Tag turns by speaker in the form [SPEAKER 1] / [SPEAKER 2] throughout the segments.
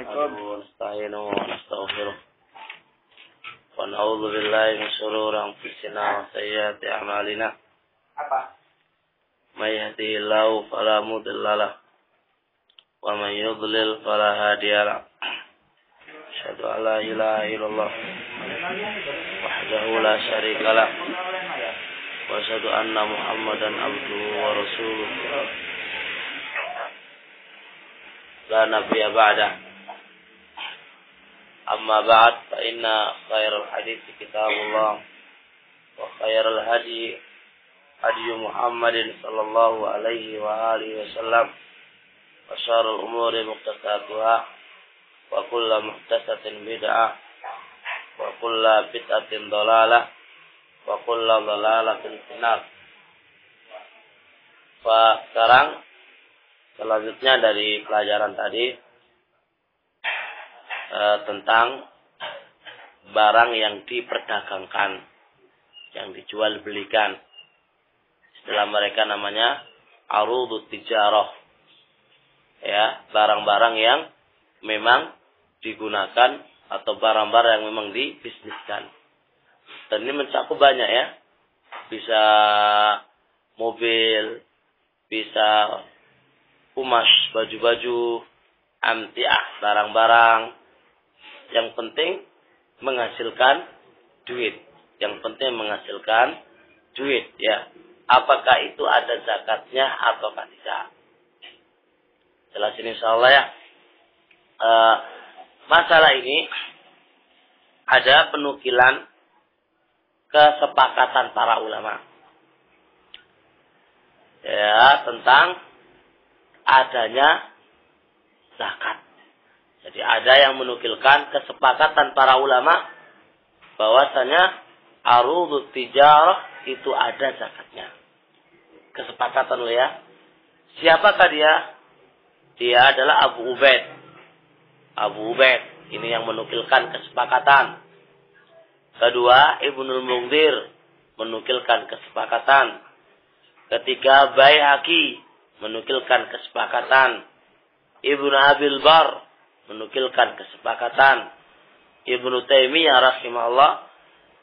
[SPEAKER 1] نحمده ونستعينه ونستغفره ونعوذ بالله من شرور أنفسنا وسيئات أعمالنا من يهده الله فلا مضل له ومن يضلل فلا هادي له أشهد أن لا إله إلا الله وحده لا شريك له وأشهد أن محمدا عبده ورسوله لا نبي بعده أما بعد فإن خير الحديث كتاب الله وخير الهدي هدي محمد صلى الله عليه وآله وسلم وشر الأمور محدثاتها وكل محدثة بدعة وكل بدعة ضلالة وكل ضلالة في النار. Sekarang selanjutnya dari pelajaran tadi tentang barang yang diperdagangkan, yang dijual belikan. Istilah mereka namanya arudut tijarah. Ya, barang-barang yang memang digunakan atau barang-barang yang memang dibisniskan. Dan ini mencakup banyak ya. Bisa mobil, bisa kumas, baju-baju, amtiah, barang-barang. Yang penting menghasilkan duit. Yang penting menghasilkan duit ya. Apakah itu ada zakatnya ataukah tidak? Jelasin insyaallah ya. Masalah ini ada penukilan kesepakatan para ulama. Ya, tentang adanya zakat. Jadi ada yang menukilkan kesepakatan para ulama bahwasanya arudut tijarah itu ada zakatnya. Kesepakatan loh ya. Siapakah dia? Dia adalah Abu Ubaid. Abu Ubaid ini yang menukilkan kesepakatan. Kedua, Ibnul Munzir menukilkan kesepakatan. Ketiga, Baihaqi menukilkan kesepakatan. Ibnu Abil Bar menukilkan kesepakatan. Ibnu Taimiyah rahimahullah,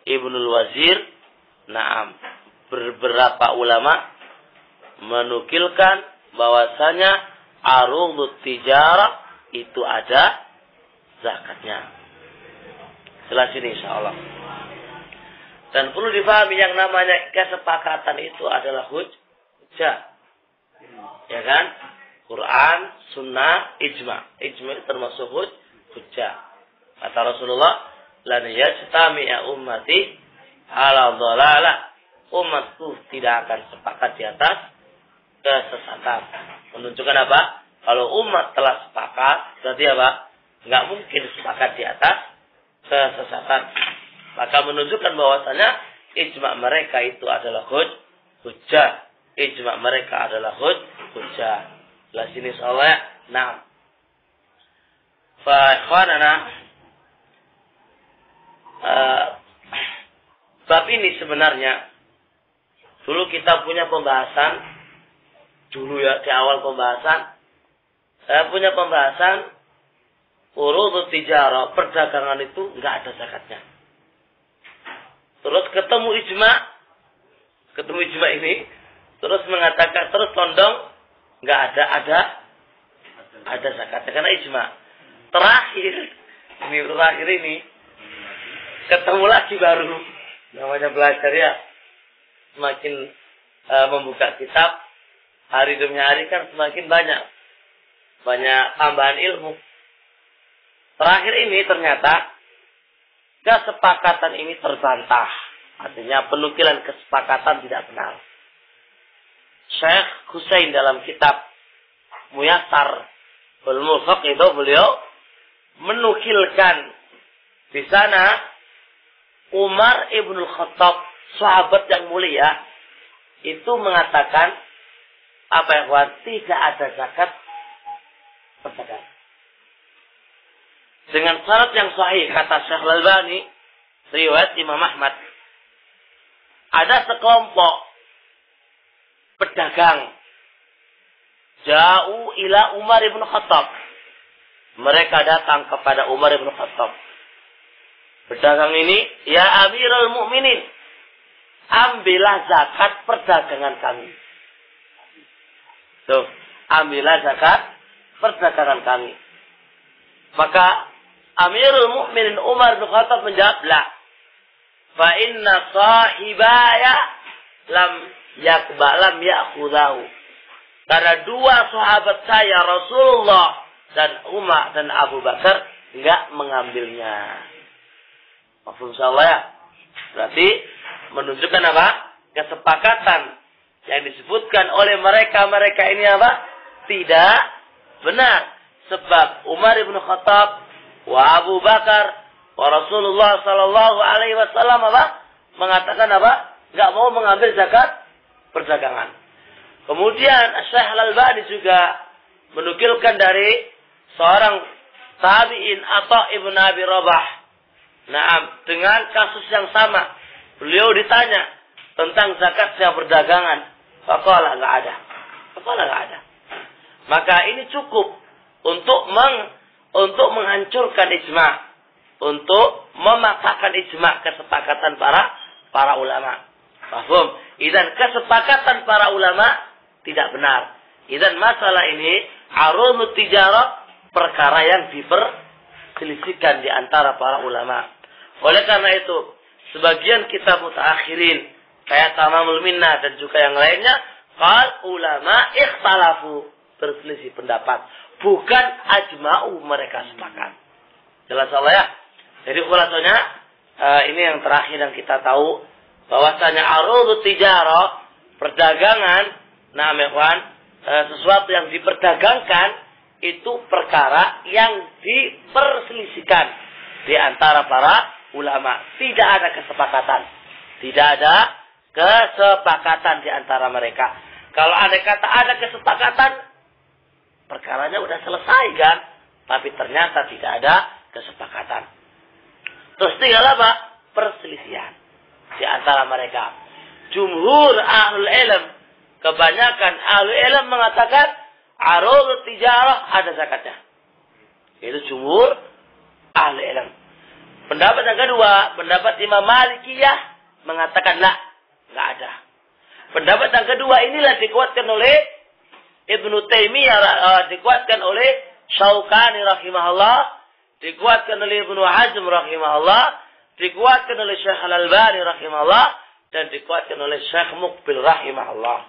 [SPEAKER 1] Ibnul Wazir, beberapa ulama menukilkan bahwasanya arudut tijarah itu ada zakatnya. Jelas ini insyaallah. Dan perlu dipahami yang namanya kesepakatan itu adalah hujjah. Ya kan? Quran, sunnah, ijma. Ijma termasuk hujjah. Kata Rasulullah, "Lan yajtami'a ummati 'ala dhalalah." Umatku tidak akan sepakat di atas kesesatan. Menunjukkan apa? Kalau umat telah sepakat, berarti apa? Enggak mungkin sepakat di atas kesesatan. Maka menunjukkan bahwasanya ijma mereka itu adalah hujjah. Ijma mereka adalah hujjah. Jelas ini soalnya. Nah. Fa ikhwanana bab ini sebenarnya dulu kita punya pembahasan dulu ya di awal pembahasan saya punya pembahasan urudut tijarah, perdagangan itu enggak ada zakatnya. Terus ketemu ijma ini, terus mengatakan, terus condong, nggak ada zakatnya karena ijma. Terakhir ini, ketemu lagi baru, namanya belajar ya, semakin membuka kitab, hari demi hari kan semakin banyak tambahan ilmu. Terakhir ini ternyata kesepakatan ini terbantah. Artinya penukilan kesepakatan tidak benar. Syekh Husain dalam kitab Muyassar Ulumul Fiqh itu beliau menukilkan di sana Umar Ibnul Khattab, sahabat yang mulia, itu mengatakan tidak ada zakat perdagangan. Dengan syarat yang sahih, kata Syekh Al-Albani, riwayat Imam Ahmad, ada sekelompok pedagang ja'u ila Umar ibn Khattab, Mereka datang kepada Umar bin Khattab. Pedagang ini, ya Amirul Mukminin, ambillah zakat perdagangan kami. Tuh, ambillah zakat perdagangan kami. Maka Amirul Mukminin Umar bin Khattab menjawab, la. Fa inna sahibaya lam ya'khudahu. Karena dua sahabat saya, Rasulullah dan Umar dan Abu Bakar, enggak mengambilnya. Maksud saya, berarti menunjukkan apa? Kesepakatan yang disebutkan oleh mereka ini apa? Tidak benar. Sebab Umar bin Khattab wa Abu Bakar wa Rasulullah sallallahu alaihi wasallam apa? Mengatakan apa? Enggak mau mengambil zakat perdagangan. Kemudian Syekh Al-Albani juga menukilkan dari seorang tabi'in Atha ibn Abi Rabah. Nah, dengan kasus yang sama, beliau ditanya tentang zakatnya perdagangan. Faqala enggak ada. Maka ini cukup untuk menghancurkan ijma', untuk mematahkan ijma' kesepakatan para ulama. Paham? Idzan kesepakatan para ulama tidak benar. Idzan masalah ini arudut tijarah, perkara yang diperselisihkan di antara para ulama. Oleh karena itu, sebagian kitab mutaakhirin kayak Tamamul Minnah dan juga yang lainnya, qal ulama ikhtalafu, berselisih pendapat, bukan ajma'u mereka sepakat. Jelas Allah ya? Jadi khulasanya ini yang terakhir yang kita tahu, bahwasanya arudut tijarah, perdagangan, sesuatu yang diperdagangkan itu perkara yang diperselisihkan di antara para ulama. Tidak ada kesepakatan. Di antara mereka. Kalau ada kata ada kesepakatan, perkaranya udah selesai kan? Tapi ternyata tidak ada kesepakatan. Terus tinggal apa? Perselisihan di antara mereka. Jumhur ahlul ilm, kebanyakan ahlul ilm mengatakan arudut tijarah ada zakatnya. Itu jumhur ahlul ilm. Pendapat yang kedua, pendapat Imam Malikiyah mengatakan enggak ada. Pendapat yang kedua inilah dikuatkan oleh Ibnu Taimiyah, dikuatkan oleh Syaukani rahimahullah, dikuatkan oleh Ibnu Hazm rahimahullah, dikuatkan oleh Syekh Al-Albani rahimahullah, dan dikuatkan oleh Syekh Muqbil rahimahullah.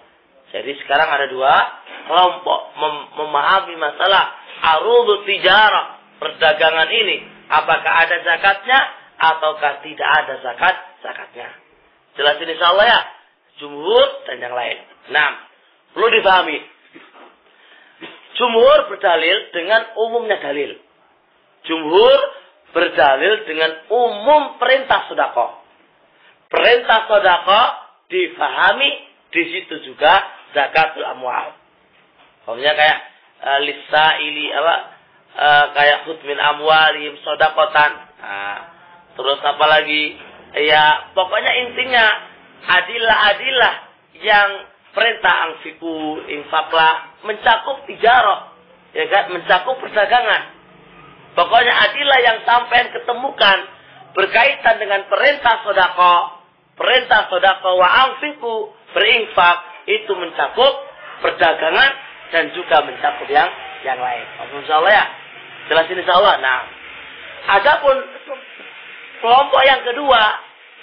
[SPEAKER 1] Jadi sekarang ada dua kelompok memahami masalah arudut tijarah, perdagangan ini, apakah ada zakatnya ataukah tidak ada zakatnya. Jelas ini insyaallah ya, jumhur dan yang lain. Nah, perlu difahami. Jumhur berdalil dengan umumnya dalil. Jumhur berdalil dengan umum perintah sedekah. Perintah sedekah difahami di situ juga zakatul amwal. Maksudnya kayak lisaili kayak khudh min amwalihim shadaqatan. Terus apa lagi? Ya, pokoknya intinya adilah yang perintah anfiku, infaklah, mencakup tijarah, ya kan, mencakup perdagangan. Pokoknya adilah yang sampai ketemukan berkaitan dengan perintah sedekah wa anfiku, berinfak, itu mencakup perdagangan dan juga mencakup yang lain. Insyaallah ya. Jelas ini insyaallah. Nah, adapun kelompok yang kedua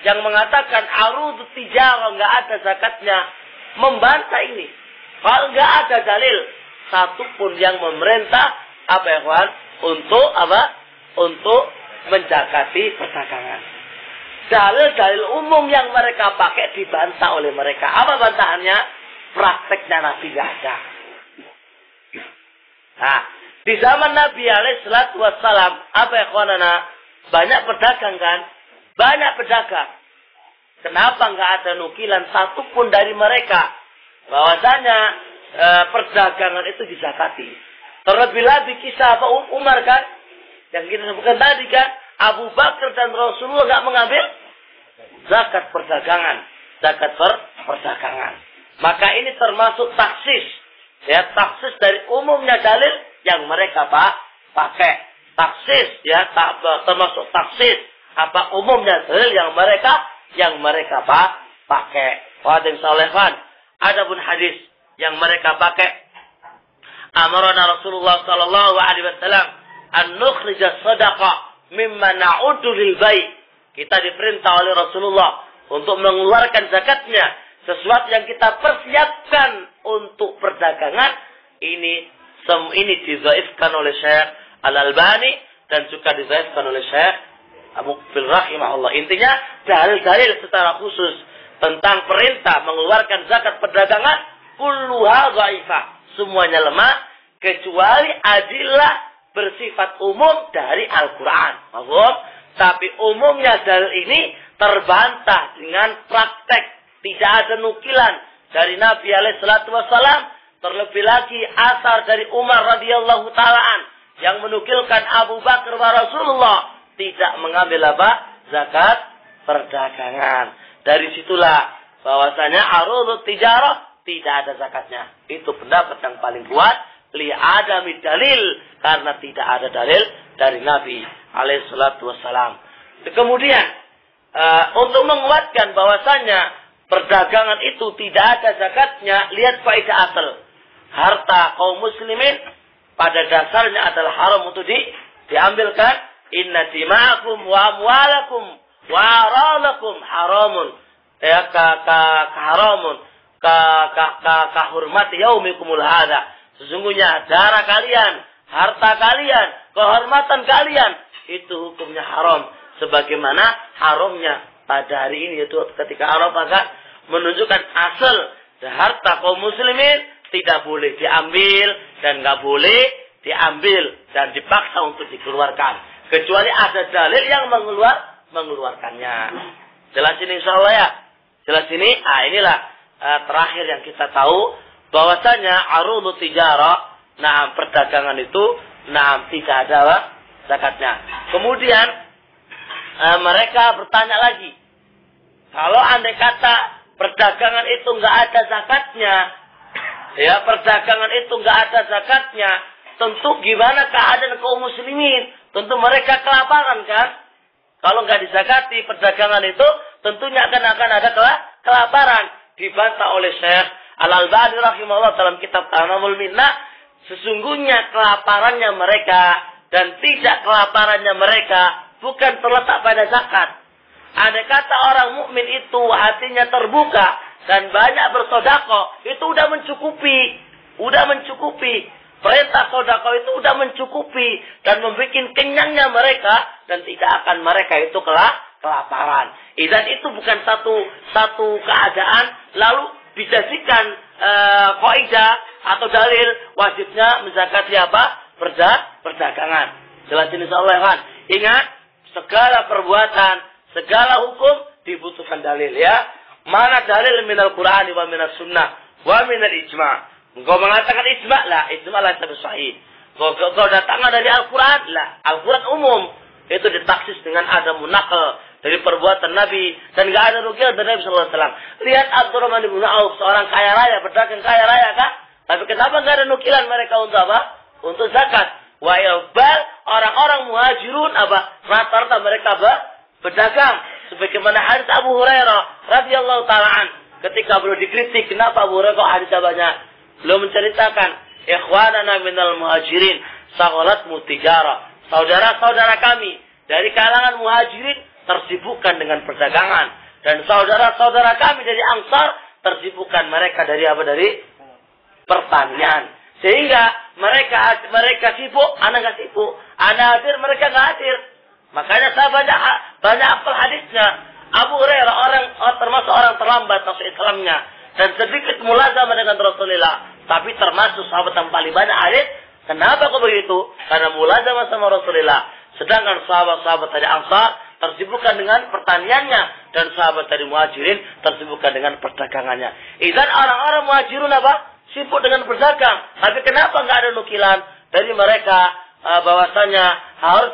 [SPEAKER 1] yang mengatakan arudut tijarah enggak ada zakatnya, membantah ini. Kalau enggak ada dalil satupun yang memerintah apa ya kawan? Untuk menjakati perdagangan. Dalil-dalil umum yang mereka pakai dibantah oleh mereka. Apa bantahannya? Prakteknya Nabi enggak ada. Nah, di zaman Nabi alaihi salatu wassalam, apa ya kawanana? Banyak pedagang kan? Banyak pedagang. Kenapa enggak ada nukilan satupun dari mereka bahwasanya perdagangan itu dizakati? Terlebih-lebih kisah apa Umar kan? Yang kita sebutkan tadi kan, Abu Bakar dan Rasulullah enggak mengambil zakat perdagangan, perdagangan. Maka ini termasuk taksis, ya, taksis dari umumnya dalil yang mereka pakai. taksis ya, termasuk taksis apa umumnya dalil yang mereka pakai. Wading salehwan. Adapun hadis yang mereka pakai, amarana Rasulullah sallallahu alaihi wasallam an nukhrija shadaqah mimma na'udu lil bai'. Kita diperintah oleh Rasulullah untuk mengeluarkan zakatnya, sesuatu yang kita persiapkan untuk perdagangan. Ini dizaifkan oleh Syekh Al-Albani dan juga dizaifkan oleh Syekh Abu Muqbil rahimahullah. Intinya dalil-dalil secara khusus tentang perintah mengeluarkan zakat perdagangan kulluha dhaifah. Semuanya lemah kecuali adillah bersifat umum dari Al-Qur'an. Paham? Tapi umumnya dalil ini terbantah dengan praktek. Tidak ada nukilan dari Nabi alaihi salatu wassalam. Terlebih lagi asar dari Umar radhiyallahu ta'alaan yang menukilkan Abu Bakar wa Rasulullah tidak mengambil apa? Zakat perdagangan. Dari situlah bahwasanya arudut tijarah tidak ada zakatnya. Itu pendapat yang paling kuat. Li adami dalil. Karena tidak ada dalil dari Nabi alaihi salatu wassalam. Kemudian untuk menguatkan bahwasanya perdagangan itu tidak ada zakatnya, lihat faedah asal. Harta kaum muslimin pada dasarnya adalah haram untuk diambilkan. Inna dima'akum wa amwalakum wa aradakum haramun. Ya haramun ka hurmati yaumikumul hadza. Sesungguhnya darah kalian, harta kalian, kehormatan kalian itu hukumnya haram sebagaimana haramnya pada hari ini, yaitu ketika Arafah kan menunjukkan asal harta kaum muslimin tidak boleh diambil dan nggak boleh diambil dan dipaksa untuk dikeluarkan kecuali ada dalil yang mengeluarkannya. Jelas ini insyaallah ya. Jelas ini. Inilah terakhir yang kita tahu bahwasanya arudut tijarah, perdagangan itu tidak ada zakatnya. Kemudian mereka bertanya lagi, kalau andai kata perdagangan itu nggak ada zakatnya, ya perdagangan itu nggak ada zakatnya, tentu gimana keadaan kaum muslimin? Tentu mereka kelaparan kan? Kalau nggak dizakati perdagangan itu, tentunya akan ada kelaparan. Dibantah oleh Syekh Al-Albani rahimahullah dalam kitab Tamamul Minnah, sesungguhnya kelaparannya mereka dan tidak kelaparannya mereka bukan terletak pada zakat. Andai kata orang mukmin itu hatinya terbuka dan banyak bersedekah, itu udah mencukupi. Perintah sedekah itu udah mencukupi dan membuat kenyangnya mereka dan tidak akan mereka itu kelaparan. Dan itu bukan satu keadaan lalu dijadikan kaidah atau dalil wajibnya menzakati apa? Perdagangan. Jelas insyaallah kan. Ingat, segala perbuatan, segala hukum dibutuhkan dalil ya. Mana dalil minal Qur'ani wa minas sunnah wa minal ijma'. Engkau mengatakan ijma' lah tapi sahih. Kau datangnya dari Al-Quran lah. Al-Quran umum. Itu ditaksis dengan ada munakal dari perbuatan Nabi. Dan gak ada rugian dari Nabi SAW. Lihat Abdurrahman ibn Auf. Seorang kaya raya. Berdagang kaya raya kan? Tapi kenapa gak ada nukilan mereka untuk apa? Untuk zakat. Wa ilbal. Orang-orang muhajirun apa? Rata-rata mereka berdagang. Sebagaimana hadis Abu Hurairah radhiyallahu ta'ala. Ketika beliau dikritik. Kenapa Abu Hurairah kok hadisnya banyak? Beliau menceritakan, ikhwanana minal muhajirin saghalat mutijara. Saudara-saudara kami dari kalangan muhajirin tersibukkan dengan perdagangan, dan saudara-saudara kami dari Ansar tersibukkan mereka dari apa? Dari pertanian. Sehingga mereka sibuk, anak enggak sibuk. Anak hadir, mereka enggak hadir. Makanya saya banyak hafal hadisnya. Abu Hurairah termasuk orang terlambat masuk Islamnya. Dan sedikit mulazamah dengan Rasulullah. Tapi termasuk sahabat yang paling banyak hadis. Kenapa kok begitu? Karena mulazamah sama Rasulullah. Sedangkan sahabat-sahabat dari Ansar tersibukkan dengan pertaniannya. Dan sahabat dari Muhajirin tersibukkan dengan perdagangannya. Dan orang-orang Muhajirun apa? Sibuk dengan berdagang. Tapi kenapa nggak ada nukilan dari mereka bahwasanya harus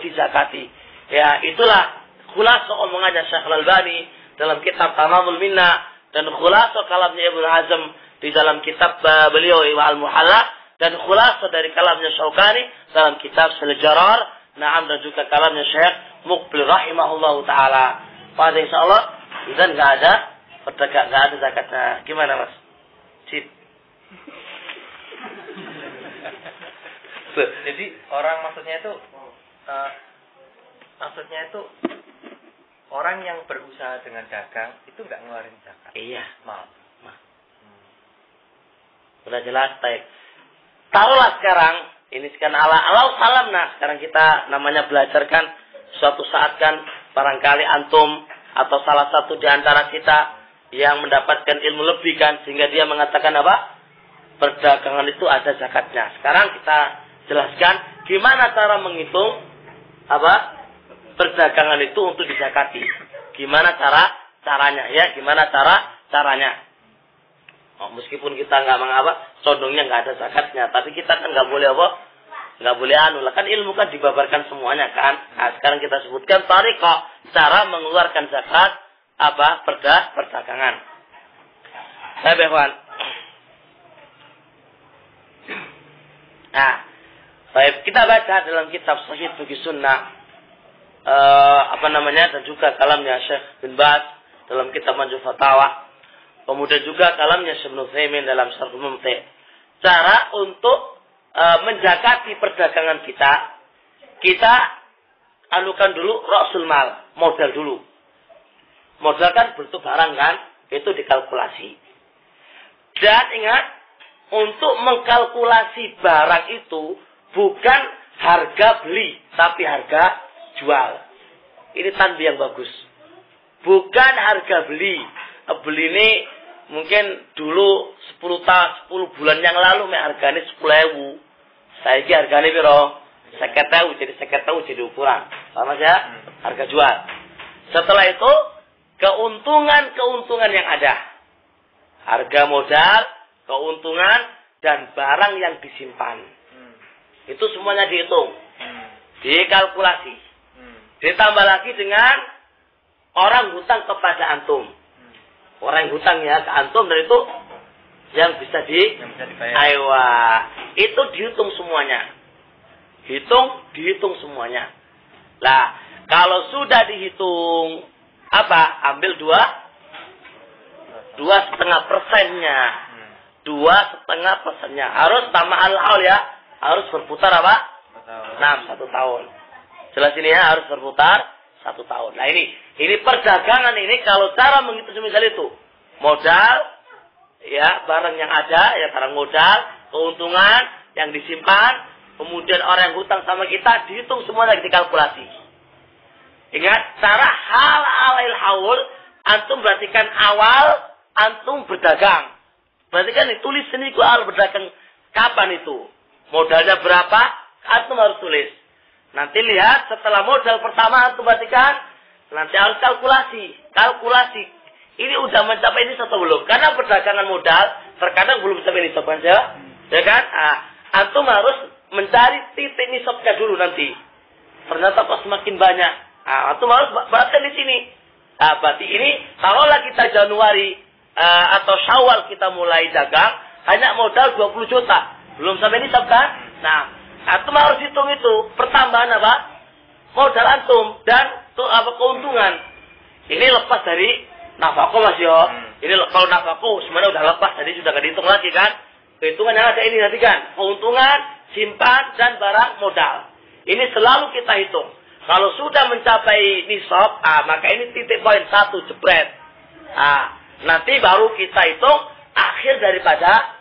[SPEAKER 1] dizakati. Ya, itulah khulasa omongannya Syekh Al-Albani dalam kitab Tamamul Minnah dan khulasa kalamnya Ibnu Hazm di dalam kitab beliau Al-Muhalla dan khulasa dari kalamnya Syaukani dalam kitab Al-Jarar, na'am, dan juga kalamnya Syekh Muqbil rahimahullahu taala. Pada insyaallah dan enggak ada pedagang, enggak ada zakatnya. Gimana, Mas? Cip.
[SPEAKER 2] Jadi orang maksudnya itu orang yang berusaha dengan dagang itu enggak ngeluarin zakat.
[SPEAKER 1] Iya,
[SPEAKER 2] Maaf.
[SPEAKER 1] Sudah jelas, baik. Taruhlah sekarang, ini sekarang ala salam. Nah, sekarang kita namanya belajarkan suatu saat kan barangkali antum atau salah satu di antara kita yang mendapatkan ilmu lebih kan, sehingga dia mengatakan apa? Perdagangan itu ada zakatnya. Sekarang kita jelaskan gimana cara menghitung apa? Perdagangan itu untuk dizakati. Gimana caranya ya? Gimana caranya? Meskipun kita nggak mengapa, condongnya nggak ada zakatnya, tapi kita kan nggak boleh apa? Nggak boleh kan ilmu kan dibabarkan semuanya kan. Nah, sekarang kita sebutkan tariqah, cara mengeluarkan zakat apa? Perdagangan. Saya behwan. Nah, baik, kita baca dalam kitab Sahih Fiqh Sunnah dan juga kalamnya Syekh bin Baz dalam kitab Majmu' Fatawa. Kemudian juga kalamnya Syekh Ibnu Utsaimin dalam Syarh Mumti'. Cara untuk menjakati perdagangan kita anukan dulu rasul mal, modal dulu. Modal kan bentuk barang kan, itu dikalkulasi. Dan ingat, untuk mengkalkulasi barang itu bukan harga beli, tapi harga jual. Ini tanbih yang bagus. Bukan harga beli. Beli ini mungkin dulu 10 bulan yang lalu harganya 10.000. Saiki harganya piro? 50.000, jadi 50.000 jadi ukuran. Sama saja harga jual. Setelah itu keuntungan yang ada. Harga modal, keuntungan dan barang yang disimpan. Itu semuanya dihitung. Dikalkulasi. Ditambah lagi dengan orang hutang kepada antum. Orang yang hutang ya ke antum, dan itu yang bisa dibayar. Aywa, itu dihitung semuanya. Dihitung semuanya. Lah, kalau sudah dihitung apa? Ambil 2,5%-nya. 2,5%-nya. Harus tambah al-haul ya. Harus berputar apa? 1 tahun. Jelas ini ya, harus berputar 1 tahun. Nah ini perdagangan ini kalau cara menghitung semisal itu modal, ya barang yang ada, ya barang modal, keuntungan yang disimpan, kemudian orang yang hutang sama kita dihitung semuanya, dikalkulasi. Ingat cara hal alail haul, antum perhatikan awal antum berdagang. Berarti kan ditulis sini awal berdagang kapan itu, modalnya berapa, antum harus tulis. Nanti lihat setelah modal pertama antum perhatikan, nanti harus kalkulasi. Ini udah mencapai nisab atau belum? Karena perdagangan modal terkadang belum mencapai nisab kan ya kan? Antum harus mencari titik nisabnya dulu nanti. Ternyata pas semakin banyak, antum harus berarti di sini. Berarti ini taruhlah kita Januari atau Syawal kita mulai dagang, hanya modal 20 juta, belum sampai nisab kan? Nah, antum harus hitung itu pertambahan apa? Modal antum dan keuntungan. Ini lepas dari nafkah Mas yo. Ini kalau nafkah sebenarnya udah lepas, jadi sudah nggak dihitung lagi kan? Kehitungan yang ada ini nanti kan, keuntungan, simpan dan barang modal. Ini selalu kita hitung. Kalau sudah mencapai nisab, maka ini titik poin 1 jebret. Nanti baru kita hitung akhir daripada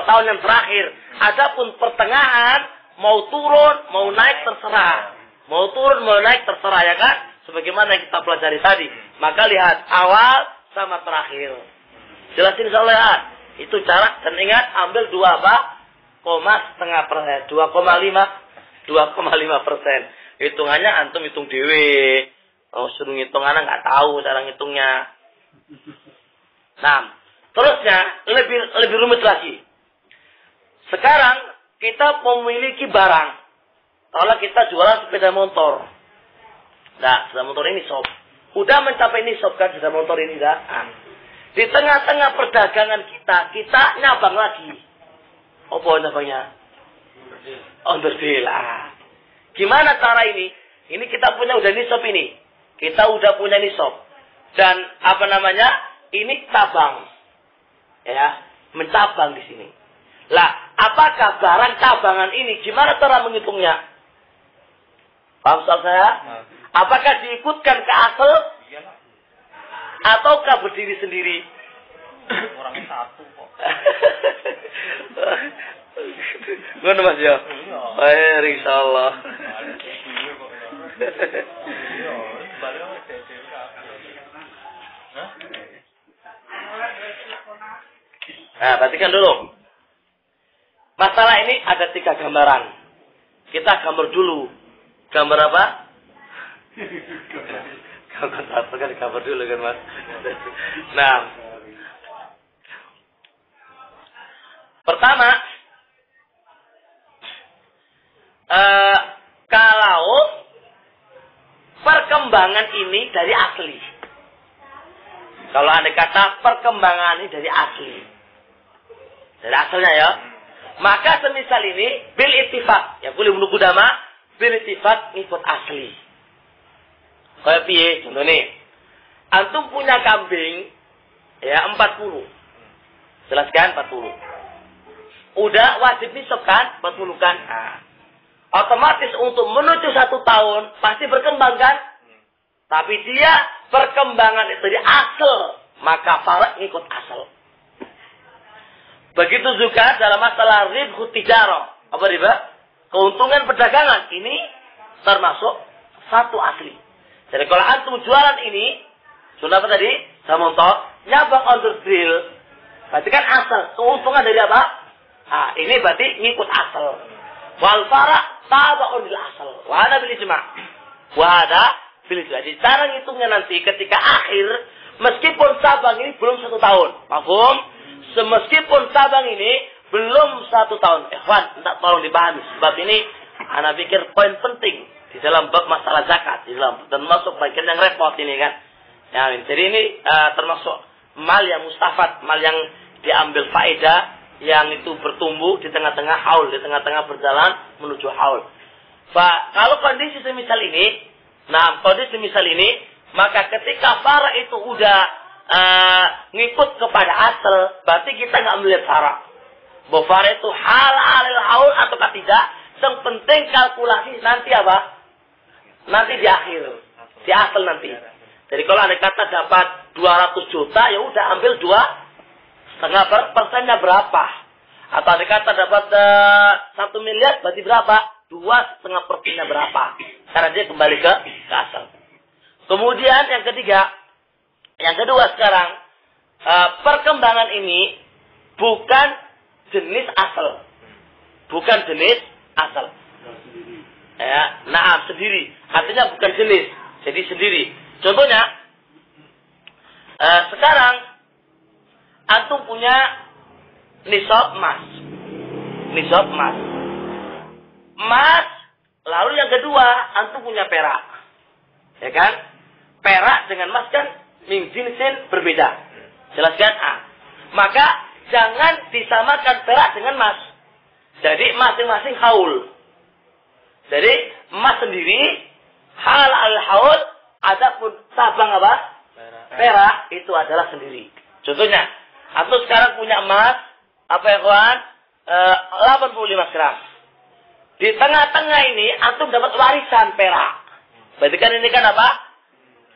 [SPEAKER 1] tahun yang terakhir. Adapun pertengahan mau turun, mau naik terserah. Mau turun, mau naik terserah ya kan? Sebagaimana yang kita pelajari tadi. Maka lihat awal sama terakhir. Jelasin insyaallah ya. Itu cara, dan ingat ambil 2,5%. 2,5%. Hitungannya antum hitung dewe. Suruh ngitung anak nggak tahu cara ngitungnya. Nah, terusnya lebih rumit lagi. Sekarang kita memiliki barang. Kalau kita jualan sepeda motor. Nah, sepeda motor ini sob. Udah mencapai ini sob kan sepeda motor ini dah. Di tengah-tengah perdagangan kita nyabang lagi. Apa namanya? Onderdil. Gimana cara ini? Ini kita punya udah nisab ini. Kita udah punya nisab. Dan apa namanya? Ini cabang. Ya, mencabang di sini. Lah, apakah barang cabangan ini gimana cara menghitungnya? Paham soal saya? Apakah diikutkan ke asal? Ataukah berdiri sendiri?
[SPEAKER 2] Orangnya satu kok.
[SPEAKER 1] Ngono Mas ya. Insyaallah. Nah, perhatikan dulu. Masalah ini ada 3 gambaran. Kita gambar dulu. Gambar apa? Gambar satu kan gambar dulu kan Mas. Nah. Pertama, kalau perkembangan ini dari asli. Kalau ada kata perkembangan ini dari asli. Dari asalnya ya. Maka semisal ini bil ittifaq, ya boleh menunggu dama bil ittifaq ngikut asli. Kayak piye? Contoh nih. Antum punya kambing ya 40. Jelaskan 40. Udah wajib nisab kan? 40 kan? Nah, otomatis untuk menuju 1 tahun pasti berkembang kan? Tapi dia perkembangan itu dari asal, maka farak ngikut asal. Begitu juga dalam masalah ribhu tijarah. Apa riba? Keuntungan perdagangan. Ini termasuk satu asli. Jadi kalau antum jualan ini, sudah apa tadi? Sama untuk nyabang onderdil. Berarti kan asal. Keuntungan dari apa? Ah, ini berarti ngikut asal. Wal farak tabaun bil asal. Wa hada bil ijma'. Wa hada bil ijma'. Jadi cara ngitungnya nanti ketika akhir, meskipun cabang ini belum 1 tahun. Paham? Semeskipun cabang ini belum 1 tahun. Ikhwan, minta tolong dipahami. Sebab ini, ana pikir poin penting di dalam bab masalah zakat. Di dalam, dan masuk bagian yang repot ini kan. Ya, jadi ini termasuk mal yang mustafad. Mal yang diambil faedah. Yang itu bertumbuh di tengah-tengah haul. Di tengah-tengah berjalan menuju haul. Kalau kondisi semisal ini. Nah, kondisi semisal ini. Maka ketika farah itu udah ngikut kepada asal, berarti kita nggak melihat farak. Bahwa farak itu halal haul atau tidak, yang penting kalkulasi nanti apa? Nanti di akhir, di asal nanti. Jadi kalau ada kata dapat 200 juta, ya udah ambil 2,5% berapa? Atau ada kata dapat 1 miliar, berarti berapa? 2,5% berapa? Karena dia kembali ke asal. Kemudian yang ketiga. Yang kedua sekarang, perkembangan ini bukan jenis asal. Bukan jenis asal. Ya, nah sendiri. Artinya bukan jenis. Jadi sendiri. Contohnya, sekarang, antum punya nisab emas. Nisab emas. Emas, lalu yang kedua, antum punya perak. Ya kan? Perak dengan emas kan min jinsin berbeda. Jelaskan A. Maka jangan disamakan perak dengan emas. Jadi masing-masing haul. Jadi emas sendiri hal al haul, adapun cabang apa? Perak itu adalah sendiri. Contohnya, antum sekarang punya emas apa ya kawan? 85 gram. Di tengah-tengah ini antum dapat warisan perak. Berarti kan ini kan apa?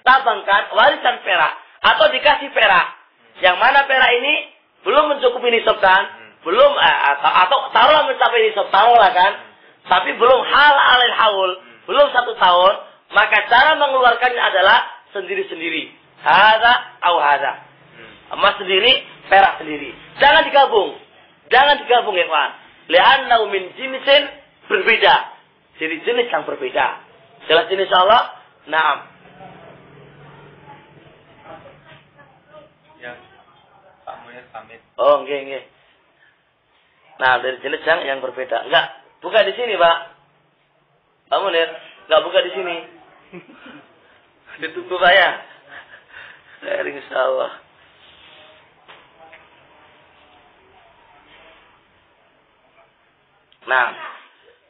[SPEAKER 1] Tabangkan warisan perak atau dikasih perak. Yang mana perak ini belum mencukupi nisab kan? Belum atau taruhlah mencapai nisab, taruhlah kan? Tapi belum hal alil haul, belum 1 tahun, maka cara mengeluarkannya adalah sendiri-sendiri. Hada atau hada. Emas sendiri, perak sendiri. Jangan digabung. Jangan digabung ya, Pak. Li'annahu min jinsin berbeda. Jadi jenis yang berbeda. Jelas ini insyaallah? Naam. Oh, nggih. Nah, dari jenis yang berbeda. Enggak, buka di sini, Pak. Pak Munir, enggak buka di sini. Ditunggu saya. Insyaallah. Nah,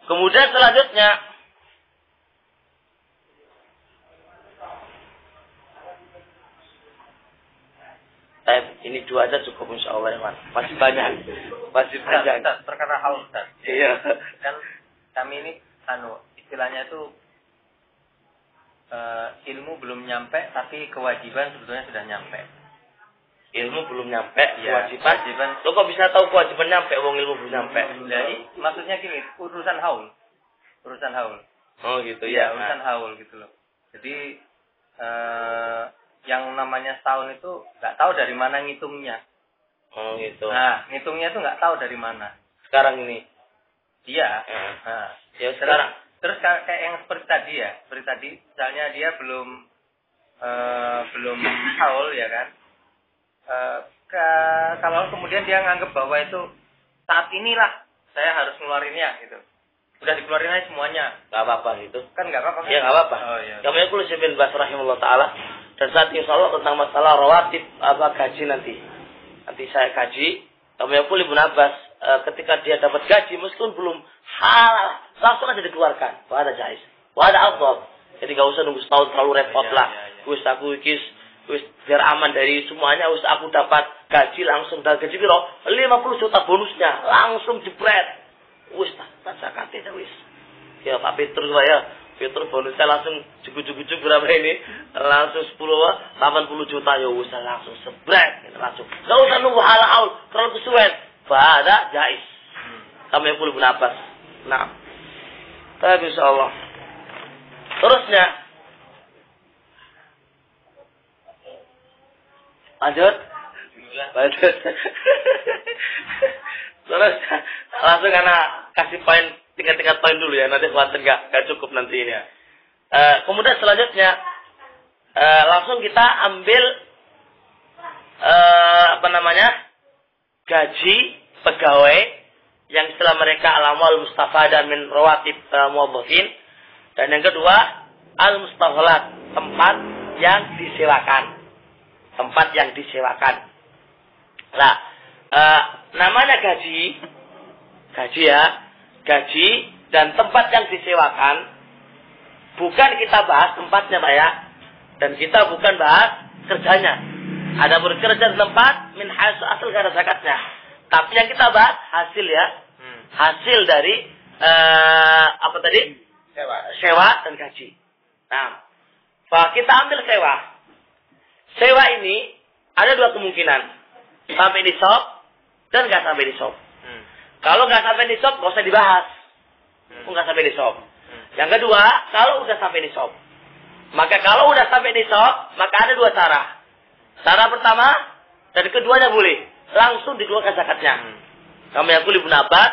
[SPEAKER 1] kemudian selanjutnya ini 2 aja cukup insya Allah ya, Mas. Masih banyak. Masih banyak.
[SPEAKER 2] Perkara haul, Ustaz.
[SPEAKER 1] Iya.
[SPEAKER 2] Kan kami ini istilahnya itu ilmu belum nyampe tapi kewajiban sebetulnya sudah nyampe.
[SPEAKER 1] Ilmu belum nyampe,
[SPEAKER 2] Ya,
[SPEAKER 1] kewajiban. Lo kok bisa tahu kewajiban nyampe wong ilmu belum nyampe?
[SPEAKER 2] Jadi maksudnya gini, urusan haul.
[SPEAKER 1] Oh gitu
[SPEAKER 2] Ya,
[SPEAKER 1] ya.
[SPEAKER 2] urusan haul gitu loh. Jadi yang namanya setahun itu nggak tahu dari mana ngitungnya.
[SPEAKER 1] Oh gitu.
[SPEAKER 2] Nah, ngitungnya itu nggak tahu dari mana.
[SPEAKER 1] Sekarang ini.
[SPEAKER 2] Iya.
[SPEAKER 1] Nah, ya sekarang.
[SPEAKER 2] Terus kayak yang seperti tadi ya, misalnya dia belum haul ya kan. Kalau kemudian dia nganggap bahwa itu saat inilah saya harus ngeluarinnya gitu. Udah dikeluarin aja semuanya.
[SPEAKER 1] Gak apa-apa gitu.
[SPEAKER 2] Kan nggak apa-apa kan?
[SPEAKER 1] Ya gak apa-apa.
[SPEAKER 2] Oh, iya.
[SPEAKER 1] Kamu yakul Syekh bin Baz rahimahullah ta'ala. Dan saat insya Allah tentang masalah rawatib gaji nanti. Nanti saya gaji. Kamu yakul Ibnu Abbas ketika dia dapat gaji meskipun belum halal langsung aja dikeluarkan. Wah ada jais. Wah ada afdal. Jadi gak usah nunggu setahun terlalu repot lah. Wis aku wis biar aman dari semuanya. Wis aku dapat gaji langsung dari gaji biro 50 juta bonusnya langsung jebret. Wis tak zakatnya wis. Ya Pak Petrus ya. Petrus bonusnya langsung cukup berapa ini? Langsung 80 juta ya wis langsung sebret langsung. Enggak usah nunggu halal terlalu kesuwen. Pada jais. Kami yang boleh bernapas. Nah. Tapi insyaallah. Terusnya lanjut. Terus langsung karena kasih poin tingkat poin dulu ya, nanti khawatir nggak cukup nanti ini. Kemudian selanjutnya langsung kita ambil gaji pegawai yang setelah mereka al-amwal mustafadah min rawatib muwaddafin, dan yang kedua al-mustaghalat, tempat yang disewakan. Nah, namanya gaji dan tempat yang disewakan bukan kita bahas tempatnya Pak ya, dan kita bukan bahas kerjanya. Ada bekerja di tempat min hasil asal gak ada zakatnya, tapi yang kita bahas hasil ya, hasil dari sewa dan gaji. Nah, kita ambil sewa ini ada 2 kemungkinan, sampai di shop dan nggak sampai di shop. Kalau nggak sampai di shop, nggak usah dibahas. Nggak sampai di shop. Yang kedua, kalau udah sampai di shop, maka kalau udah sampai di shop, maka ada 2 cara. Cara pertama dan keduanya boleh langsung dikeluarkan zakatnya. Kami yakul Ibnu Abbas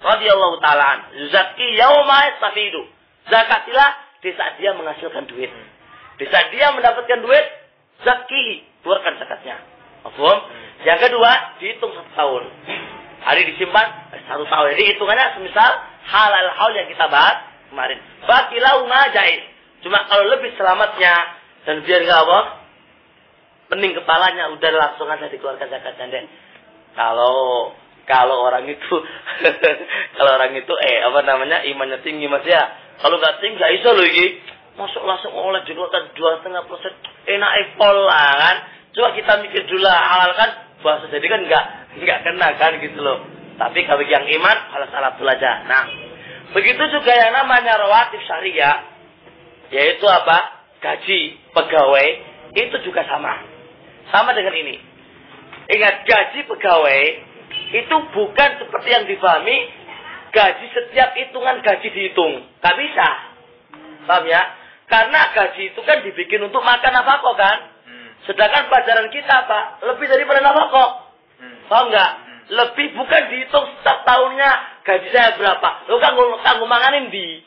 [SPEAKER 1] radhiyallahu ta'ala, zakki yauma yastafidu. Zakatilah di saat dia menghasilkan duit. Di saat dia mendapatkan duit, zakki, keluarkan zakatnya. Paham? Yang kedua, dihitung 1 tahun. Hari disimpan 1 tahun. Jadi hitungannya semisal halal haul yang kita bahas kemarin. Bakilau jais. Cuma kalau lebih selamatnya dan biar enggak apa? Pening kepalanya, udah langsung aja dikeluarkan zakatnya deh. Kalau orang itu imannya tinggi Mas ya. Kalau enggak tinggi enggak iso loh iki. Masuk langsung oleh dikeluarkan 2,5%. Enak pol lah kan. Coba kita mikir dulu halal kan, bahasa jadi kan enggak kena kan gitu loh. Tapi kalau yang iman salah belajar. Nah, begitu juga yang namanya rawatib syariah, yaitu apa? Gaji pegawai itu juga sama dengan ini. Ingat, gaji pegawai itu bukan seperti yang difahami gaji setiap hitungan gaji dihitung. Gak bisa. Paham ya? Karena gaji itu kan dibikin untuk makan apa kok kan? Sedangkan pelajaran kita apa? Lebih daripada nafkah. Paham enggak? Lebih bukan dihitung setiap tahunnya gaji saya berapa. Lo kanggo manganin di.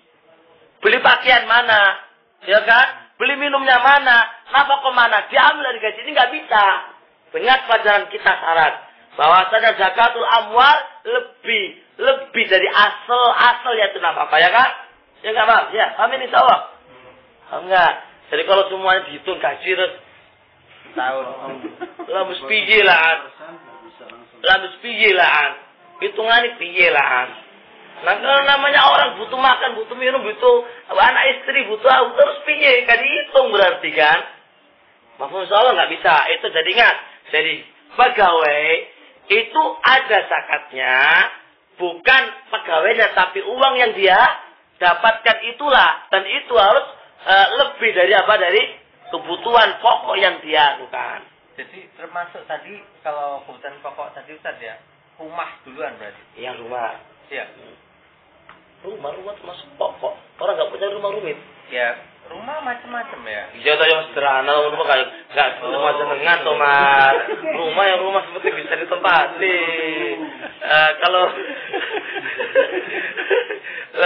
[SPEAKER 1] Beli pakaian mana? Ya kan? Beli minumnya mana? Nafkah mana? Diambil dari gaji ini enggak bisa. Ingat pelajaran kita syarat bahwasanya zakatul amwal lebih dari asal yaitu nafkah ya kan? Ya enggak, Bang? Ya, amin insyaallah. Paham enggak? Jadi kalau semuanya dihitung gaji tahun lamus piye lah hitungannya piye lah Nah kalau namanya orang butuh makan, butuh minum, butuh anak istri, butuh terus piye kan dihitung berarti kan. Maksudnya Allah nggak bisa. Itu jadi ingat. Jadi pegawai itu ada zakatnya, bukan pegawainya, tapi uang yang dia dapatkan itulah, dan itu harus lebih dari apa, dari kebutuhan pokok yang dia lakukan.
[SPEAKER 2] Jadi termasuk tadi kalau kebutuhan pokok tadi Ustaz ya, rumah duluan berarti.
[SPEAKER 1] Iya rumah.
[SPEAKER 2] Iya.
[SPEAKER 1] Rumah termasuk pokok. Orang nggak punya rumah rumit.
[SPEAKER 2] Ya rumah macam-macam ya.
[SPEAKER 1] Iya tuh yang sederhana, rumah nggak rumah jenengan tuh mas. Rumah yang rumah seperti bisa ditempati. Kalau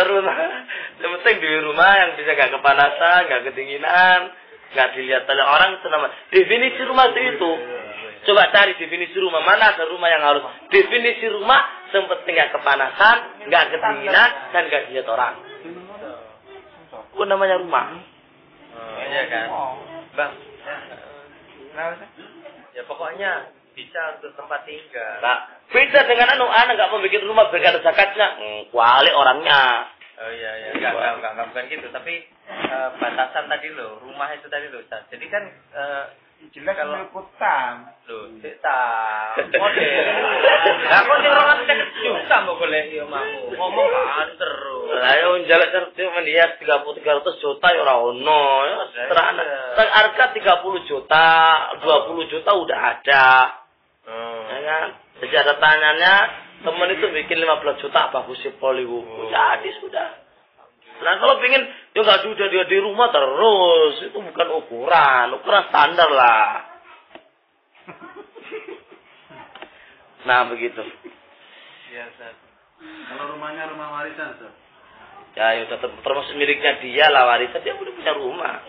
[SPEAKER 1] rumah, yang penting di rumah yang bisa nggak kepanasan, nggak kedinginan, nggak dilihat oleh orang itu nama. Definisi rumah itu. Coba cari definisi rumah, mana ada rumah yang harus definisi rumah sempat nggak kepanasan, nggak kedinginan, dan nggak dilihat orang. Itu namanya rumah.
[SPEAKER 2] Iya kan, Bang. Ya pokoknya bisa untuk tempat tinggal.
[SPEAKER 1] Nah, beda dengan anak nggak membuat rumah berkata zakatnya, kuali orangnya.
[SPEAKER 2] Oh iya, enggak bukan gitu, tapi batasan tadi loh, rumah itu tadi loh, Ustaz. Jadi kan
[SPEAKER 3] jelas
[SPEAKER 2] kalau
[SPEAKER 3] utang.
[SPEAKER 2] Loh, utang. Model. Lah kok sing 250 juta mbok golek yo omahmu. Ngomong kan terus.
[SPEAKER 1] Lah yo njaluk serti mendias 300 juta ya ora ono. Ya sederhana. Harga 30 juta, 20 juta udah ada. Ya kan? Jadi ada tanyanya, temen itu bikin 15 juta bagus sih poliwu. Jadi sudah. Nah kalau pengen ya nggak sudah dia di rumah terus, itu bukan ukuran standar lah. Nah begitu.
[SPEAKER 2] Iya, Ustaz.
[SPEAKER 3] Kalau rumahnya rumah warisan, Ustaz.
[SPEAKER 1] Ya tetap termasuk miliknya dia lah, warisan dia udah punya rumah.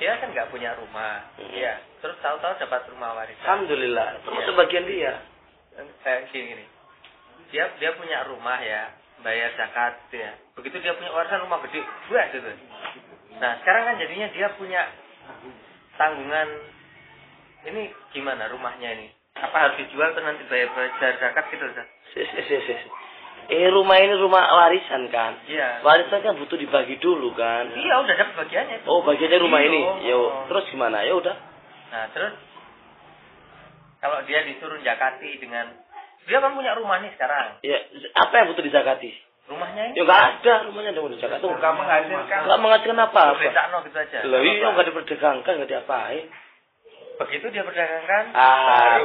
[SPEAKER 2] Dia kan nggak punya rumah. Iya. Terus tahu-tahu dapat rumah warisan.
[SPEAKER 1] Alhamdulillah, termasuk bagian dia.
[SPEAKER 2] Kayak gini. Dia punya rumah ya, bayar zakat ya. Begitu dia punya warisan rumah gede, buat gitu. Nah, sekarang kan jadinya dia punya tanggungan. Ini gimana rumahnya ini? Apa harus dijual atau nanti bayar zakat gitu, Ustaz?
[SPEAKER 1] Rumah ini rumah warisan kan?
[SPEAKER 2] Iya.
[SPEAKER 1] Warisan kan butuh dibagi dulu kan?
[SPEAKER 2] Iya, udah dapat bagiannya.
[SPEAKER 1] Oh, bagiannya rumah
[SPEAKER 2] Iya.
[SPEAKER 1] ini. Terus gimana? Ya udah.
[SPEAKER 2] Nah, terus kalau dia disuruh zakati dengan dia kan punya rumah nih sekarang.
[SPEAKER 1] Ya, apa yang butuh dizakati?
[SPEAKER 2] Rumahnya ini?
[SPEAKER 1] Ya nggak ada rumahnya yang butuh zakati.
[SPEAKER 3] Nggak menghasilkan.
[SPEAKER 1] Nggak menghasilkan apa-apa.
[SPEAKER 2] Berdekno gitu aja.
[SPEAKER 1] Lah iya nggak diperdagangkan, nggak diapain.
[SPEAKER 2] Begitu dia perdagangkan,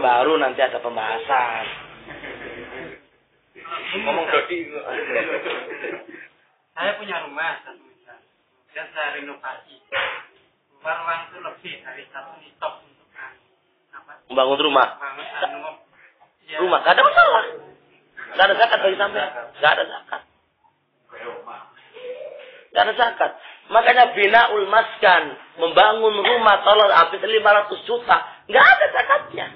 [SPEAKER 1] baru nanti ada pembahasan.
[SPEAKER 2] ngomong dodi.
[SPEAKER 3] Saya punya rumah satu misal, dan saya renovasi. Uang itu lebih dari satu nisab untuk
[SPEAKER 1] Membangun rumah. Rumah nggak ada masalah. Nggak ada zakat bagi sampai. Nggak ada zakat. Nggak ada zakat. Makanya binaul maskan, membangun rumah tolong habis 500 juta, nggak ada zakatnya.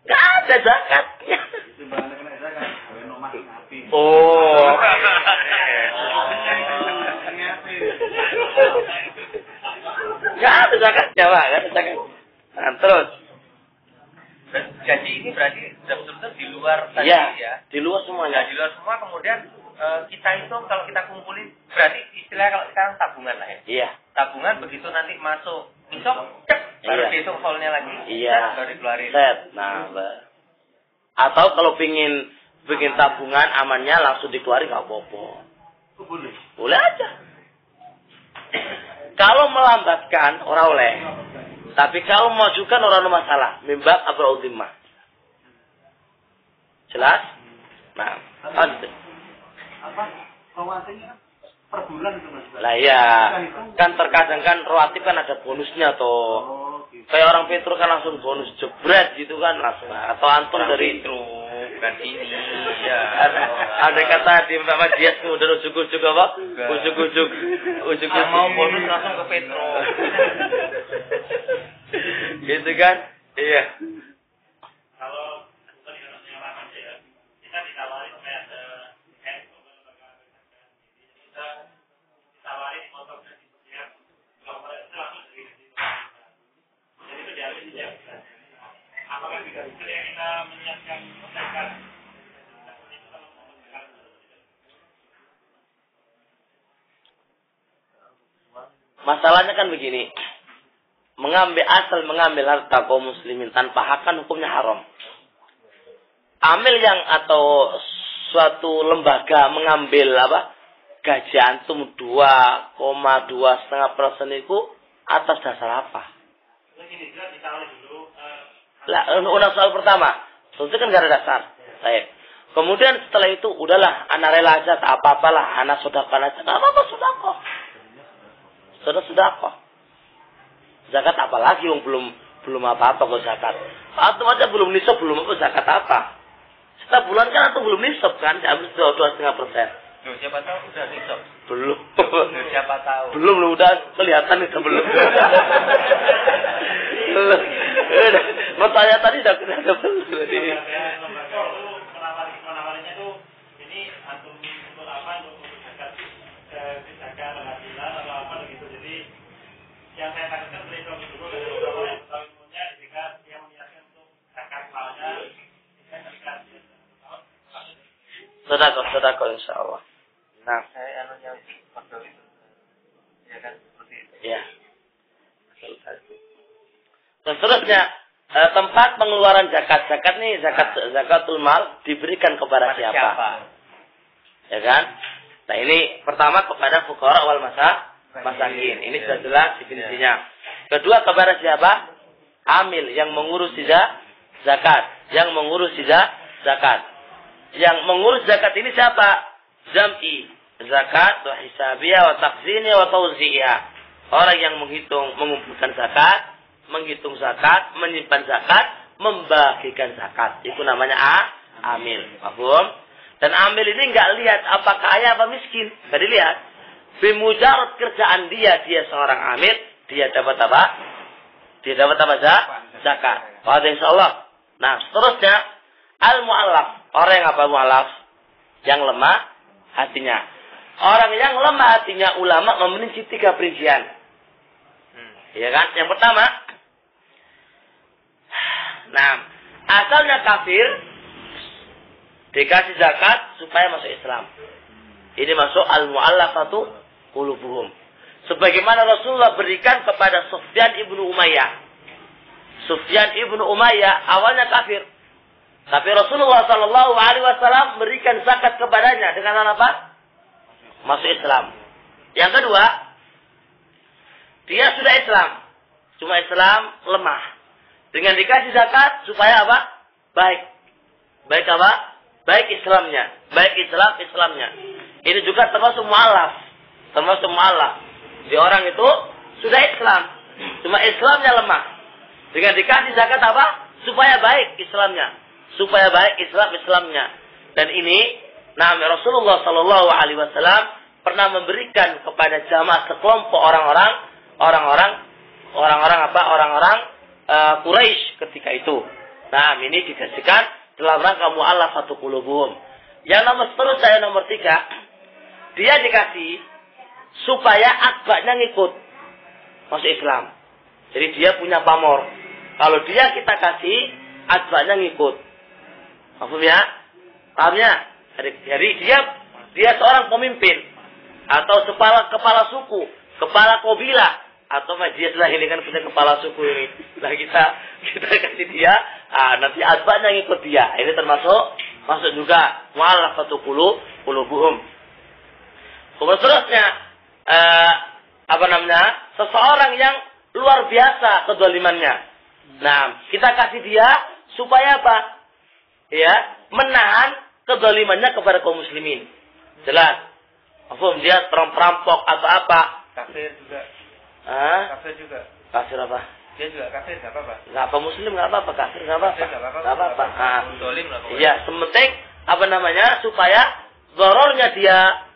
[SPEAKER 1] Nggak ada zakatnya. Oh. Nggak ada zakatnya, Pak. Nggak ada zakat. Nah, terus.
[SPEAKER 2] Gaji ini berarti betul-betul di luar tadi
[SPEAKER 1] Ya,
[SPEAKER 2] ya.
[SPEAKER 1] di luar semuanya.
[SPEAKER 2] Di luar semua, kemudian kita itu kalau kita kumpulin, berarti istilahnya kalau sekarang tabungan lah ya.
[SPEAKER 1] Iya.
[SPEAKER 2] Tabungan begitu nanti masuk besok, cek, baru
[SPEAKER 1] Iya.
[SPEAKER 2] dihitung haulnya lagi.
[SPEAKER 1] Iya.
[SPEAKER 2] Baru dikeluarin.
[SPEAKER 1] Set. Nah, atau kalau pingin bikin tabungan amannya langsung dikeluarin nggak apa-apa.
[SPEAKER 3] Boleh.
[SPEAKER 1] Boleh aja. Kalau melambatkan orang oleh. Tapi kalau memajukan orang ada masalah. Mimbab abra'ul dhimmah. Jelas? Nah, lanjut.
[SPEAKER 3] Apa? Rawatibnya per bulan itu Mas.
[SPEAKER 1] Lah iya. Kan terkadang kan rawatib kan ada bonusnya toh.
[SPEAKER 3] Oh, gitu.
[SPEAKER 1] Kayak orang Petro kan langsung bonus jebret gitu kan langsung. Atau antum dari
[SPEAKER 2] Petro, bukan ini. Ya.
[SPEAKER 1] ada kata di Mbak Dias tuh udah ujuk-ujuk apa? Ujuk-ujuk.
[SPEAKER 2] Mau bonus langsung ke Petro.
[SPEAKER 1] Gitu kan? Iya.
[SPEAKER 4] Kalau kita ditawarin kayak kita ditawarin motor dan ya kalau itu langsung dari jadi itu diambil tidak bisa. Apakah tidak bisa yang kita menyiapkan pemeriksaan?
[SPEAKER 1] masalahnya kan begini. Mengambil harta kaum muslimin tanpa hak kan hukumnya haram. Amil yang atau suatu lembaga mengambil gaji antum 2,2,5% itu atas dasar apa?
[SPEAKER 4] Begini, kita ulang dulu.
[SPEAKER 1] Udah soal pertama. Tentu kan gak ada dasar. Baik. Kemudian setelah itu, udahlah, anak rela aja, tak apa-apalah, anak sedekah aja. Gak apa-apa, sedekah. Sedekah. Zakat apa lagi, yang belum apa-apa kok zakat. Antum aja belum nisab, belum apa zakat apa. Setiap bulan kan antum belum nisab kan, habis 2,5%.
[SPEAKER 2] Siapa tahu udah nisab.
[SPEAKER 1] Belum.
[SPEAKER 2] Siapa tahu.
[SPEAKER 1] Belum, udah kelihatan itu belum. Bertanya tadi udah kelihatan belum.
[SPEAKER 4] Penawarinya tuh ini antum untuk apa? Untuk zakat penghasilan atau apa begitu. Jadi yang saya takutkan beli dulu dari beberapa yang tahu ilmunya ketika dia menyiapkan untuk zakat malnya, ketika
[SPEAKER 1] Sedekah insyaallah. Nah,
[SPEAKER 2] saya anunya faktor itu. Ya kan seperti itu.
[SPEAKER 1] Iya. Dan seterusnya tempat pengeluaran zakat. Zakat nih zakatul mal diberikan kepada siapa? Ya kan? Nah, ini pertama kepada fuqara wal masakin. Ini sudah jelas definisinya. Kedua kepada siapa? Amil yang mengurus zakat. Yang mengurus zakat. Yang mengurus zakat ini siapa? Jam'i zakat wa hisabiyah wa taqziniyah wa tawzi'iyah. Orang yang mengumpulkan zakat, menghitung zakat, menyimpan zakat, membagikan zakat. Itu namanya amil. Paham? Dan amil ini enggak lihat apakah kaya apa miskin. Enggak dilihat. Bimujarad kerjaan dia seorang amil, dia dapat apa? Dia dapat apa? Zakat. Pada insyaallah. Nah, seterusnya al-mu'allaf. Orang yang apa mu'allaf? Yang lemah hatinya. Orang yang lemah hatinya ulama memerinci 3 perincian. Ya kan? Yang pertama, nah, asalnya kafir dikasih zakat supaya masuk Islam. Ini masuk al-mu'allafatu qulubuhum. Sebagaimana Rasulullah berikan kepada Sufyan ibnu Umayyah. Sufyan ibnu Umayyah awalnya kafir. Tapi Rasulullah sallallahu alaihi wasallam berikan zakat kepadanya dengan apa? Masuk Islam. Yang kedua, dia sudah Islam. Cuma Islam lemah. Dengan dikasih zakat supaya apa? Baik. Baik apa? Baik Islamnya. Baik Islamnya. Ini juga termasuk mu'allaf. Di orang itu sudah Islam. Cuma Islamnya lemah. Dengan dikasih zakat apa? Supaya baik Islamnya. Supaya baik Islamnya. Dan ini Rasulullah sallallahu alaihi wasallam pernah memberikan kepada jamaah sekelompok orang-orang Quraisy ketika itu. Nah, ini dikasihkan dalam rangka mu'allafatu qulubuhum. Yang nomor 3, dia dikasih supaya atba'nya ngikut masuk Islam. Jadi dia punya pamor. Kalau kita kasih, atba'nya ngikut. Paham ya? Pahamnya? Jadi dia seorang pemimpin atau kepala suku, kepala kabilah atau majlis lah, ini kan punya kepala suku ini. Nah, kita kasih dia, nanti atba'nya ngikut dia. Ini masuk juga mu'allafatu qulubuhum. Kemudian seterusnya seseorang yang luar biasa kezalimannya. Nah, kita kasih dia supaya apa? Ya, menahan kezalimannya kepada kaum muslimin. Jelas. Paham, dia perampok atau apa?
[SPEAKER 2] Kafir juga. Kafir juga.
[SPEAKER 1] Kafir apa?
[SPEAKER 2] Dia juga kafir, enggak apa-apa.
[SPEAKER 1] Enggak apa muslim, enggak apa-apa, kafir enggak apa-apa. Enggak apa-apa.
[SPEAKER 2] Zalim lah pokoknya.
[SPEAKER 1] Iya, sementing supaya dharornya dia,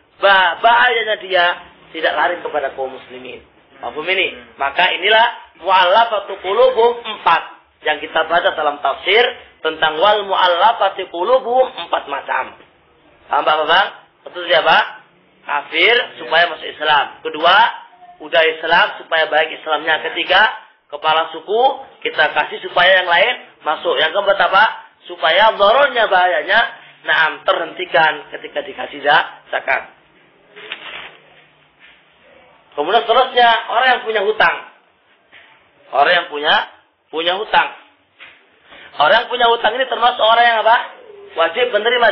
[SPEAKER 1] bahayanya dia tidak lari kepada kaum muslimin. Paham ini? Maka inilah mu'allafatu qulubuhum 4 yang kita baca dalam tafsir tentang wal mu'allafati qulubuhum 4 macam. Paham Bang? Betul siapa? Kafir supaya masuk Islam. Kedua, udah Islam supaya baik Islamnya. Ketiga, kepala suku kita kasih supaya yang lain masuk. Yang keempat apa? Supaya dharornya, bahayanya terhentikan ketika dikasih zakat. Kemudian seterusnya orang yang punya hutang. Orang yang punya hutang. Orang yang punya hutang ini termasuk orang yang apa? Wajib menerima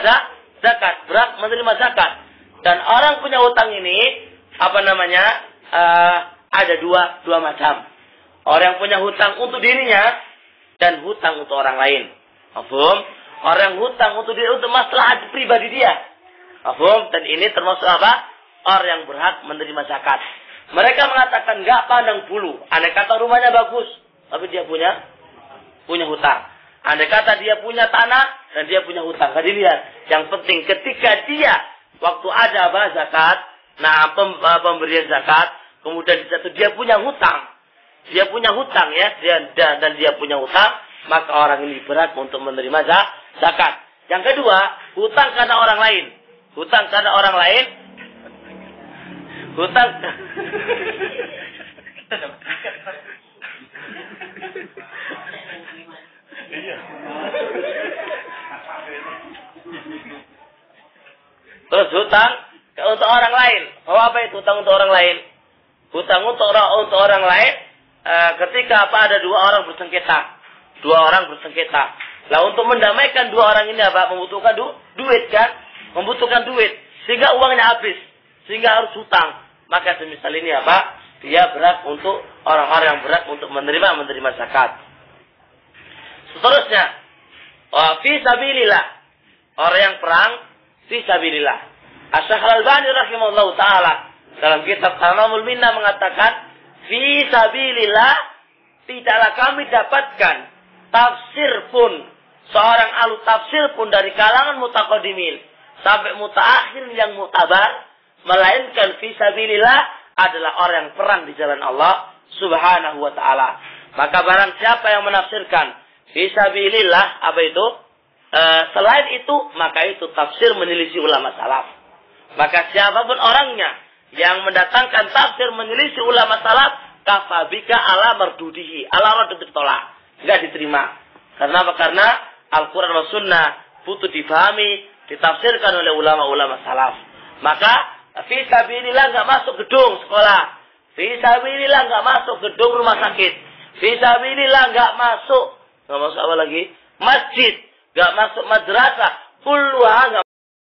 [SPEAKER 1] zakat, berhak menerima zakat. Dan orang punya hutang ini ada dua macam. Orang yang punya hutang untuk dirinya dan hutang untuk orang lain. Paham? Orang yang hutang untuk diri, untuk maslahat pribadi dia. Paham? Dan ini termasuk apa? Orang yang berhak menerima zakat. Mereka mengatakan enggak pandang bulu. Andai kata rumahnya bagus, tapi dia punya hutang. Andai kata dia punya tanah dan dia punya hutang. Kan dilihat. Yang penting ketika dia waktu ada zakat, pemberian zakat, kemudian dia punya hutang. Dia punya hutang ya, dan dia punya hutang, maka orang ini berat untuk menerima zakat. Yang kedua, hutang karena orang lain. Hutang karena orang lain. Hutang. Terus hutang untuk orang lain. Apa itu hutang untuk orang lain? Hutang untuk orang lain ketika ada dua orang bersengketa. Lah untuk mendamaikan dua orang ini membutuhkan duit kan? Membutuhkan duit sehingga uangnya habis, sehingga harus hutang. Maka semisal ini dia berat untuk orang-orang yang berat untuk menerima zakat. Seterusnya, fi sabilillah. Orang yang perang fi sabilillah. Asy-Syaikh Al-Albani rahimahullahu taala dalam kitab Tamamul Minnah mengatakan, fi sabilillah tidaklah kami dapatkan tafsir pun, seorang ahli tafsir pun dari kalangan mutaqaddimin sampai mutaakhir yang mutabar, melainkan fi sabilillah adalah orang yang perang di jalan Allah Subhanahu wa taala. Maka barang siapa yang menafsirkan fi sabilillah selain itu, maka itu tafsir menyelisih ulama salaf. Maka siapapun orangnya yang mendatangkan tafsir menyelisih ulama salaf, kafabika ala mardudihi, ala radud tolak, enggak diterima. Karena apa? Karena Al-Quran dan Sunnah butuh dipahami, ditafsirkan oleh ulama-ulama salaf. Maka fi sabilillah enggak masuk gedung sekolah, fi sabilillah enggak masuk gedung rumah sakit, fi sabilillah enggak masuk apa lagi? Masjid, enggak masuk madrasah, kulluha